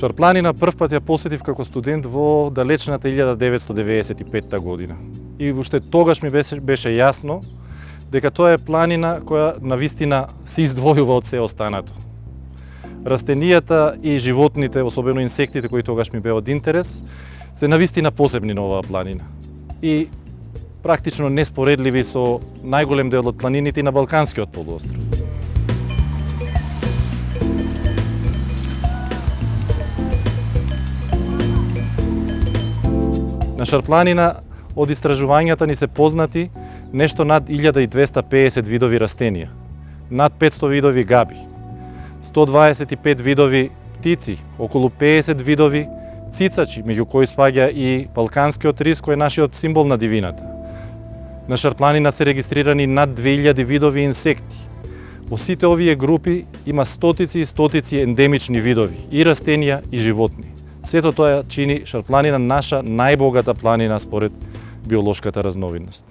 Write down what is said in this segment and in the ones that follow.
Шарпланина прв пат ја посетив како студент во далечната 1995 година. И уште тогаш ми беше јасно дека тоа е планина која навистина се издвојува од се останато. Растенијата и животните, особено инсектите кои тогаш ми беа од интерес, се навистина посебни на оваа планина. И практично неспоредливи со најголем дел од планините на Балканскиот полуостров. На Шарпланина од истражувањата ни се познати нешто над 1250 видови растенија, над 500 видови габи, 125 видови птици, околу 50 видови цицачи, меѓу кои спаѓа и балканскиот рис кој е нашиот символ на дивината. На Шарпланина се регистрирани над 2000 видови инсекти. Во сите овие групи има стотици и стотици ендемични видови, и растенија и животни. Сето тоа чини Шарпланина наша најбогата планина според биолошката разновидност.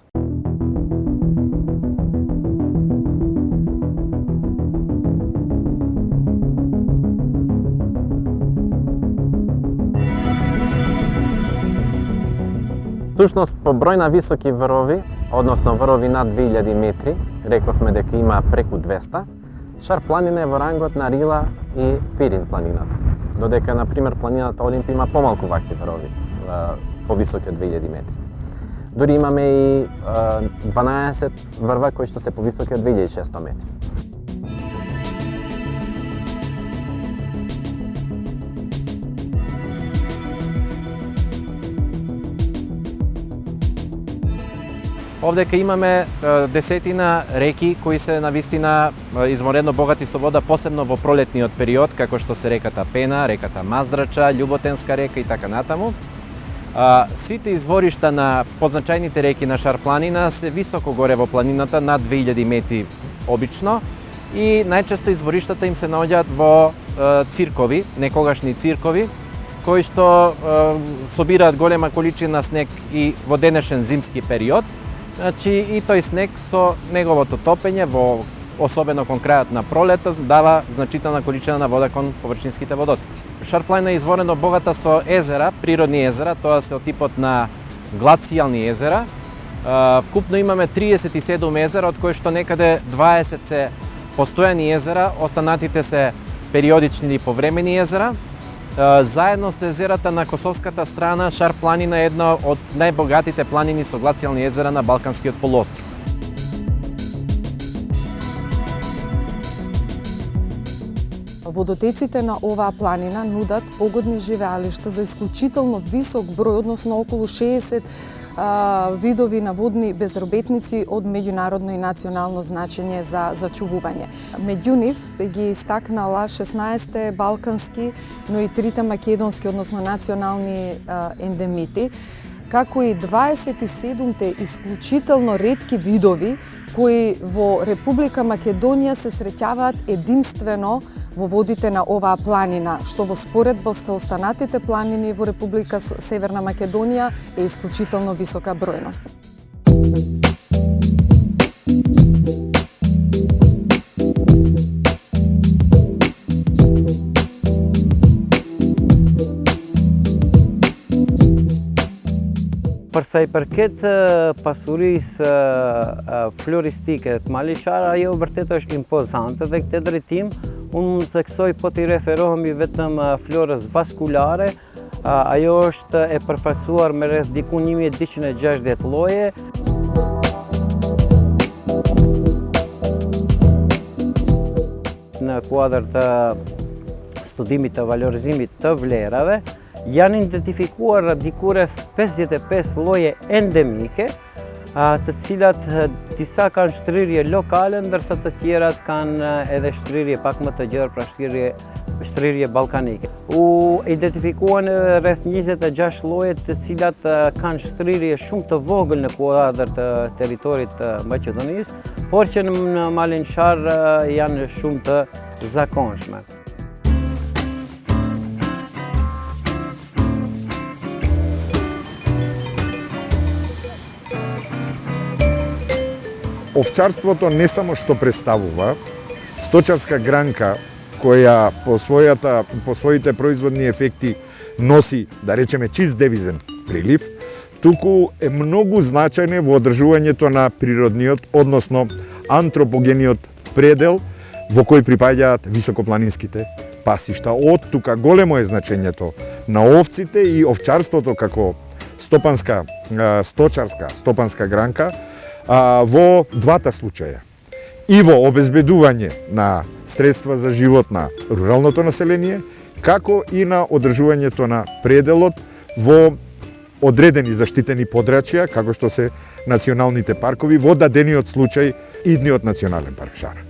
Всушност, по број на високи врвови, односно врвови над 2000 метри, рековме дека има преку 200, Шарпланина е во рангот на Рила и Пирин планината. Додека, например, планината Олимп има помалку вакви врвови, повисоки од 2000 метри. Дури имаме и 12 врва кои што се повисоки од 2600 метри. Овдека имаме десетина реки кои се навистина изворедно богати со вода, посебно во пролетниот период, како што се реката Пена, реката Маздрача, Љуботенска река и така натаму. Сите изворишта на позначајните реки на Шарпланина се високо горе во планината, над 2000 метри обично, и најчесто извориштата им се наоѓаат во циркови, некогашни циркови, кои што собираат голема количина снег и во денешен зимски период. Значи, и тој снег со неговото топење, особено кон крајот на пролета, дава значителна количина на вода кон површинските водоци. Шарпланина е изворено богата со езера, природни езера, тоа се од типот на глацијални езера. Вкупно имаме 37 езера, од кои што некаде 20 се постојани езера, останатите се периодични или повремени езера. Заедно со езерата на косовската страна, Шарпланина е една од најбогатите планини со глацијални езера на Балканскиот полуостров. Водотеците на оваа планина нудат погодни живеалишта за исклучително висок број, односно околу 60 видови на водни безробетници од меѓународно и национално значење за зачувување. Меѓу нив ги истакнала 16 балкански, но и 3 македонски, односно национални ендемити, како и 27 исклучително ретки видови кои во Република Македонија се среќаваат единствено во водите на оваа планина, што во споредба со останатите планини во Република Северна Македонија е исклучително висока бројност. Për sa i përket pasurisë floristike të Malishara, ajo vërtet është impozante dhe këtë drejtim unë mund të theksoj po t'i referohemi vetëm florës vaskulare. Ajo është e përfaqësuar me rreth diku 1260 lloje. Në kuadër të studimit të valorizimit të vlerave, janë identifikuar diku rreth 55 lloje endemike, të cilat disa kanë shtrirje lokale, ndërsa të tjerat kanë edhe shtrirje pak më të gjerë, pra shtrirje ballkanike. U identifikuan rreth 26 lloje të cilat kanë shtrirje shumë të vogël në kuadër të territorit të Maqedonisë, por që në Malinshar janë shumë të zakonshme. Овчарството не само што представува сточарска гранка која по своите производни ефекти носи, да речеме, чист девизен прилив, туку е многу значајна во одржувањето на природниот, односно антропогениот предел во кој припаѓаат високопланинските пасишта. Од тука големо е значењето на овците и овчарството како стопанска гранка во двата случаја. И во обезбедување на средства за живот на руралното население, како и на одржувањето на пределот во одредени заштитени подрачја, како што се националните паркови, во дадениот случај идниот национален парк Шара.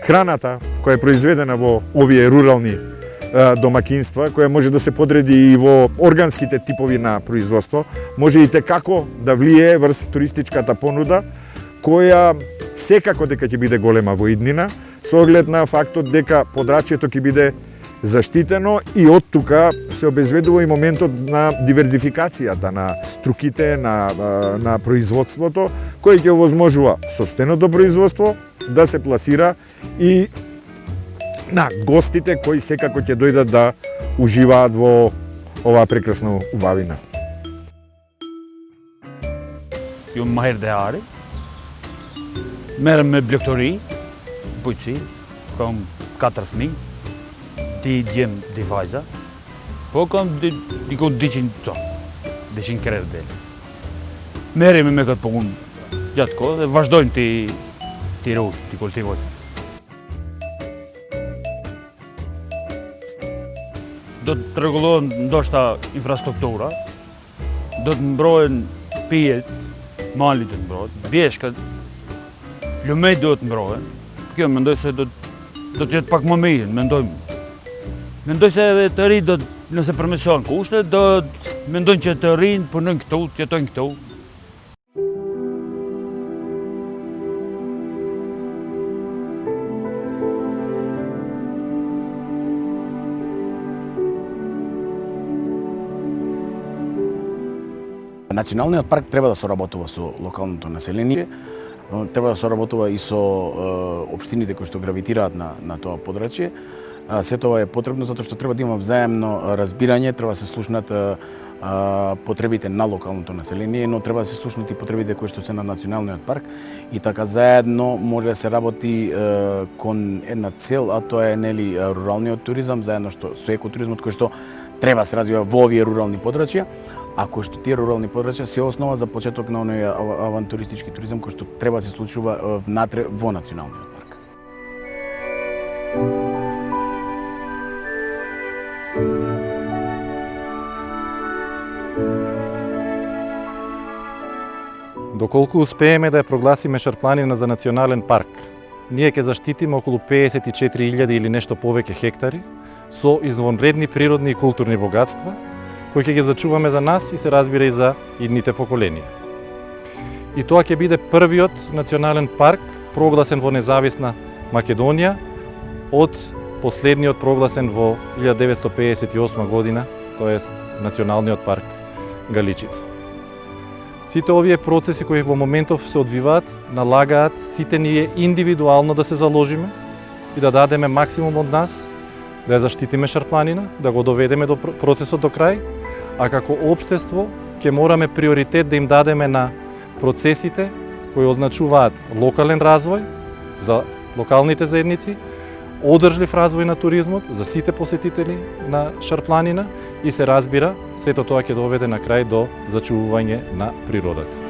Храната која е произведена во овие рурални домакинства, која може да се подреди и во органските типови на производство, може и текако да влие врз туристичката понуда, која секако дека ќе биде голема во иднина, со оглед на фактот дека подрачјето ќе биде заштитено и од тука се обезведува и моментот на диверзификацијата на струките, на производството, кој ќе овозможува сопственото производство да се пласира и на гостите кои секако ќе дојдат да уживаат во оваа прекрасна убавина. Jo më herë dhe ari, merrem me blegtori, bujqësi, kam 4 fëmijë, di djem, di vajza, po kam diku 200 krerë dele. Merremi me këtë punë gjatë kohë dhe vazhdojmë ti rrugë, ti kultivojmë. Do të rregullohen ndoshta infrastruktura, do të mbrohen pijet, mali do të mbrohet, bjeshkat, lumet do të mbrohen. Kjo mendoj se do të jetë pak më mirë, mendoj se edhe të rinj nëse përmirësohen kushtet, mendojnë që të rinj punojnë këtu, të jetojnë këtu. Националниот парк треба да соработува со локалното население, треба да соработува и со општините кои што гравитираат на тоа подрачје. Се тоа е потребно затоа што треба да има взаемно разбирање, треба да се слушнат потребите на локалното население, но треба да се слушнат и потребите кои што се на националниот парк и така заедно може да се работи кон една цел, а тоа е руралниот туризам заедно со екотуризмот кој што треба да се развива во овие рурални подрачја, а кој што тие рурални подрачја се основа за почеток на оној авантуристички туризам кој што треба да се случува внатре во националниот парк. Доколку успееме да ја прогласиме Шарпланина за национален парк, ние ќе заштитиме околу 54.000 или нешто повеќе хектари со извонредни природни и културни богатства, кои ќе ги зачуваме за нас и се разбира и за идните поколенија. И тоа ќе биде првиот национален парк прогласен во независна Македонија од последниот прогласен во 1958 година, тоест Националниот парк Галичица. Сите овие процеси кои во моментов се одвиваат, налагаат сите ние индивидуално да се заложиме и да дадеме максимум од нас, да ја заштитиме Шарпланина, да го доведеме до процесот до крај, а како општество ќе мораме приоритет да им дадеме на процесите кои означуваат локален развој за локалните заедници, одржлив развој на туризмот за сите посетители на Шарпланина и се разбира, сето тоа ќе доведе на крај до зачувување на природата.